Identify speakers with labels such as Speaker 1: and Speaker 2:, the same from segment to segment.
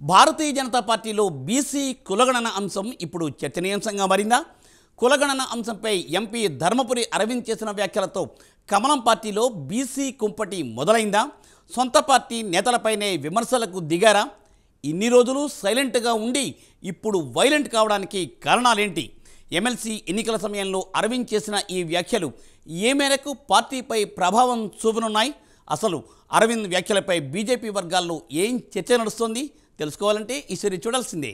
Speaker 1: భారతీయ జనతా పార్టీలో బీసీ కులగణన అంశం ఇప్పుడు చర్చనీయాంశంగా మారిందా? కులగణన అంశంపై ఎంపీ ధర్మపురి అరవింద్ చేసిన వ్యాఖ్యలతో కమలం పార్టీలో బీసీ కుంపటి మొదలైందా? సొంత పార్టీ నేతలపైనే విమర్శలకు దిగారా? ఇన్ని రోజులు సైలెంట్గా ఉండి ఇప్పుడు వైలెంట్ కావడానికి కారణాలేంటి? ఎమ్మెల్సీ ఎన్నికల సమయంలో అరవింద్ చేసిన ఈ వ్యాఖ్యలు ఏ మేరకు పార్టీపై ప్రభావం చూపనున్నాయి? అసలు అరవింద్ వ్యాఖ్యలపై బీజేపీ వర్గాల్లో ఏం చర్చ నడుస్తోంది? తెలుసుకోవాలంటే ఈ సిరీస్ చూడాల్సిందే.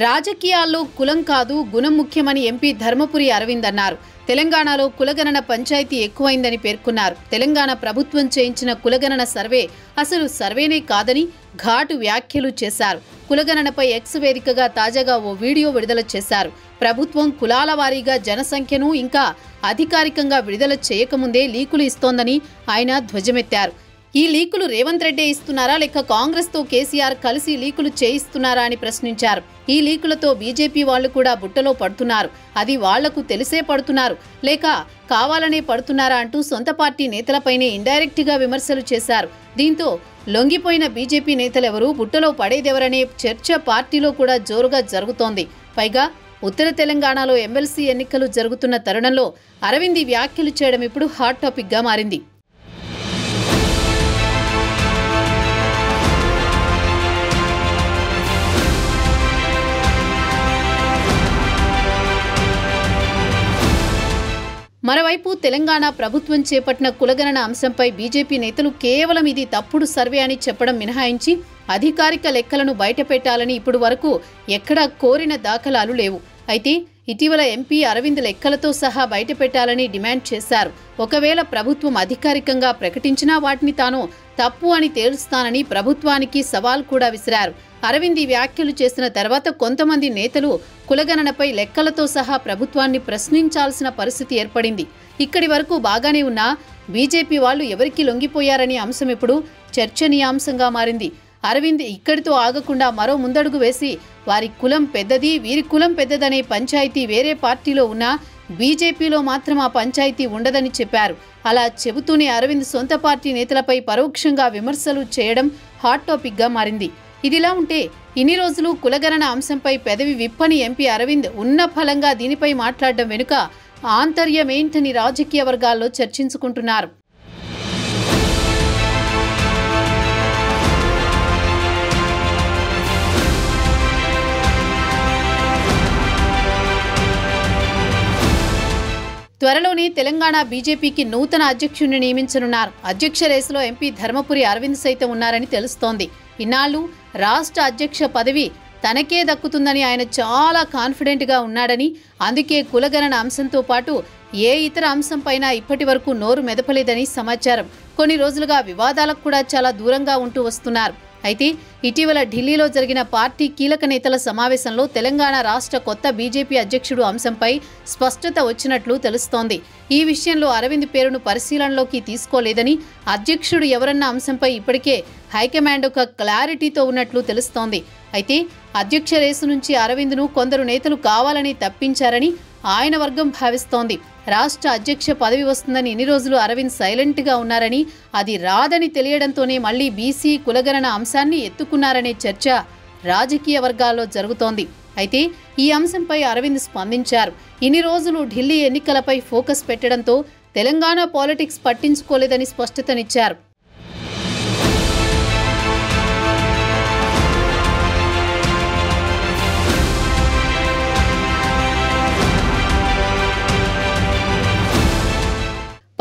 Speaker 2: రాజకీయాల్లో కులం కాదు గుణం ముఖ్యమని ఎంపీ ధర్మపురి అరవింద్ అన్నారు. తెలంగాణలో కులగణన పంచాయతీ ఎక్కువైందని పేర్కొన్నారు. తెలంగాణ ప్రభుత్వం చేయించిన కులగణన సర్వే అసలు సర్వేనే కాదని ఘాటు వ్యాఖ్యలు చేశారు. కులగణనపై ఎక్స్ వేదికగా తాజాగా ఓ వీడియో విడుదల చేశారు. ప్రభుత్వం కులాల వారీగా జనసంఖ్యను ఇంకా అధికారికంగా విడుదల చేయకముందే లీకులు ఇస్తోందని ఆయన ధ్వజమెత్తారు. ఈ లీకులు రేవంత్ రెడ్డి ఇస్తున్నారా లేక కాంగ్రెస్తో కేసీఆర్ కలిసి లీకులు చేయిస్తున్నారా అని ప్రశ్నించారు. ఈ లీకులతో బీజేపీ వాళ్లు కూడా బుట్టలో పడుతున్నారు. అది వాళ్లకు తెలిసే పడుతున్నారు లేక కావాలనే పడుతున్నారా అంటూ సొంత పార్టీ నేతలపైనే ఇండైరెక్ట్ గా విమర్శలు చేశారు. దీంతో లొంగిపోయిన బీజేపీ నేతలెవరూ బుట్టలో పడేదెవరనే చర్చ పార్టీలో కూడా జోరుగా జరుగుతోంది. పైగా ఉత్తర తెలంగాణలో ఎమ్మెల్సీ ఎన్నికలు జరుగుతున్న తరుణంలో అరవింద్ వ్యాఖ్యలు చేయడం ఇప్పుడు హాట్ టాపిక్ గా మారింది. మరోవైపు తెలంగాణ ప్రభుత్వం చేపట్టిన కులగణన అంశంపై బీజేపీ నేతలు కేవలం ఇది తప్పుడు సర్వే అని చెప్పడం మినహాయించి అధికారిక లెక్కలను బయటపెట్టాలని ఇప్పుడు వరకు ఎక్కడా కోరిన దాఖలాలు లేవు. అయితే ఇటీవల ఎంపీ అరవింద్ లెక్కలతో సహా బయటపెట్టాలని డిమాండ్ చేశారు. ఒకవేళ ప్రభుత్వం అధికారికంగా ప్రకటించినా వాటిని తాను తప్పు అని తేలుస్తానని ప్రభుత్వానికి సవాల్ కూడా విసిరారు. అరవింద్ వ్యాఖ్యలు చేసిన తర్వాత కొంతమంది నేతలు కులగణనపై లెక్కలతో సహా ప్రభుత్వాన్ని ప్రశ్నించాల్సిన పరిస్థితి ఏర్పడింది. ఇక్కడి వరకు బాగానే ఉన్నా బీజేపీ వాళ్లు ఎవరికి లొంగిపోయారనే అంశం ఇప్పుడు చర్చనీయాంశంగా మారింది. అరవింద్ ఇక్కడితో ఆగకుండా మరో ముందడుగు వేసి వారి కులం పెద్దది వీరి కులం పెద్దదనే పంచాయతీ వేరే పార్టీలో ఉన్నా బీజేపీలో మాత్రం ఆ పంచాయతీ ఉండదని చెప్పారు. అలా చెబుతూనే అరవింద్ సొంత పార్టీ నేతలపై పరోక్షంగా విమర్శలు చేయడం హాట్ టాపిక్ గా మారింది. ఇదిలా ఉంటే ఇన్ని రోజులు కులగణన అంశంపై పెదవి విప్పని ఎంపీ అరవింద్ ఉన్న ఫలంగా దీనిపై మాట్లాడడం వెనుక ఆంతర్యమేంటని రాజకీయ వర్గాల్లో చర్చించుకుంటున్నారు. త్వరలోనే తెలంగాణ బీజేపీకి నూతన అధ్యక్షుడిని నియమించనున్నారు. అధ్యక్ష రేసులో ఎంపీ ధర్మపురి అరవింద్ సైతం ఉన్నారని తెలుస్తోంది. ఇన్నాళ్లు రాష్ట్ర అధ్యక్ష పదవి తనకే దక్కుతుందని ఆయన చాలా కాన్ఫిడెంట్గా ఉన్నాడని, అందుకే కులగణన అంశంతో పాటు ఏ ఇతర అంశంపైన ఇప్పటి వరకు నోరు మెదపలేదని సమాచారం. కొన్ని రోజులుగా వివాదాలకు కూడా చాలా దూరంగా ఉంటూ వస్తున్నారు. అయితే ఇటీవల ఢిల్లీలో జరిగిన పార్టీ కీలక నేతల సమావేశంలో తెలంగాణ రాష్ట్ర కొత్త బీజేపీ అధ్యక్షుడు అంశంపై స్పష్టత వచ్చినట్లు తెలుస్తోంది. ఈ విషయంలో అరవింద్ పేరును పరిశీలనలోకి తీసుకోలేదని, అధ్యక్షుడు ఎవరన్న అంశంపై ఇప్పటికే హైకమాండ్ ఒక క్లారిటీతో ఉన్నట్లు తెలుస్తోంది. అయితే అధ్యక్ష రేసు నుంచి అరవింద్ను కొందరు నేతలు కావాలని తప్పించారని ఆయన వర్గం భావిస్తోంది. రాష్ట్ర అధ్యక్ష పదవి వస్తుందని ఇన్ని రోజులు అరవింద్ సైలెంట్గా ఉన్నారని, అది రాదని తెలియడంతోనే మళ్లీ బీసీ కులగణన అంశాన్ని ఎత్తుకున్నారనే చర్చ రాజకీయ వర్గాల్లో జరుగుతోంది. అయితే ఈ అంశంపై అరవింద్ స్పందించారు. ఇన్ని రోజులు ఢిల్లీ ఎన్నికలపై ఫోకస్ పెట్టడంతో తెలంగాణ పాలిటిక్స్ పట్టించుకోలేదని స్పష్టతనిచ్చారు.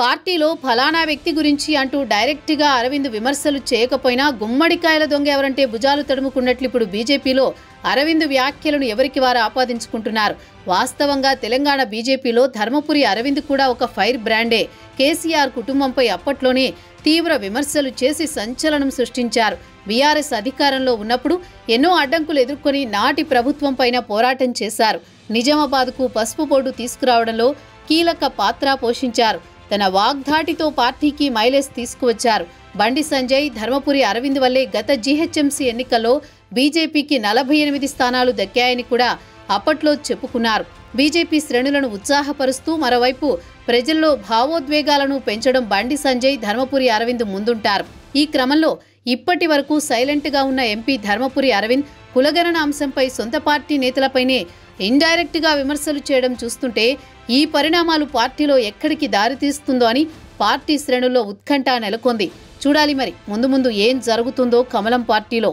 Speaker 2: పార్టీలో ఫలానా వ్యక్తి గురించి అంటూ డైరెక్ట్గా అరవింద్ విమర్శలు చేయకపోయినా గుమ్మడికాయల దొంగ ఎవరంటే భుజాలు తడుముకున్నట్లు ఇప్పుడు బీజేపీలో అరవింద్ వ్యాఖ్యలను ఎవరికి వారు ఆపాదించుకుంటున్నారు. వాస్తవంగా తెలంగాణ బీజేపీలో ధర్మపురి అరవింద్ కూడా ఒక ఫైర్ బ్రాండే. కేసీఆర్ కుటుంబంపై అప్పట్లోనే తీవ్ర విమర్శలు చేసి సంచలనం సృష్టించారు. బీఆర్ఎస్ అధికారంలో ఉన్నప్పుడు ఎన్నో అడ్డంకులు ఎదుర్కొని నాటి ప్రభుత్వం పైన పోరాటం చేశారు. నిజామాబాద్కు పసుపు బోర్డు తీసుకురావడంలో కీలక పాత్ర పోషించారు. తన వాగ్ధాటితో పార్టీకి మైలేజ్ తీసుకువచ్చారు. బండి సంజయ్, ధర్మపురి అరవింద్ వల్లే గత జీహెచ్ఎంసీ ఎన్నికల్లో బీజేపీకి 48 స్థానాలు దక్కాయని కూడా అప్పట్లో చెప్పుకున్నారు. బీజేపీ శ్రేణులను ఉత్సాహపరుస్తూ మరోవైపు ప్రజల్లో భావోద్వేగాలను పెంచడం బండి సంజయ్, ధర్మపురి అరవింద్ ముందుంటారు. ఈ క్రమంలో ఇప్పటి వరకు సైలెంట్గా ఉన్న ఎంపీ ధర్మపురి అరవింద్ కులగణన అంశంపై సొంత పార్టీ నేతలపైనే ఇండైరెక్ట్గా విమర్శలు చేయడం చూస్తుంటే ఈ పరిణామాలు పార్టీలో ఎక్కడికి దారితీస్తుందో అని పార్టీ శ్రేణుల్లో ఉత్కంఠ నెలకొంది. చూడాలి మరి ముందు ముందు ఏం జరుగుతుందో కమలం పార్టీలో.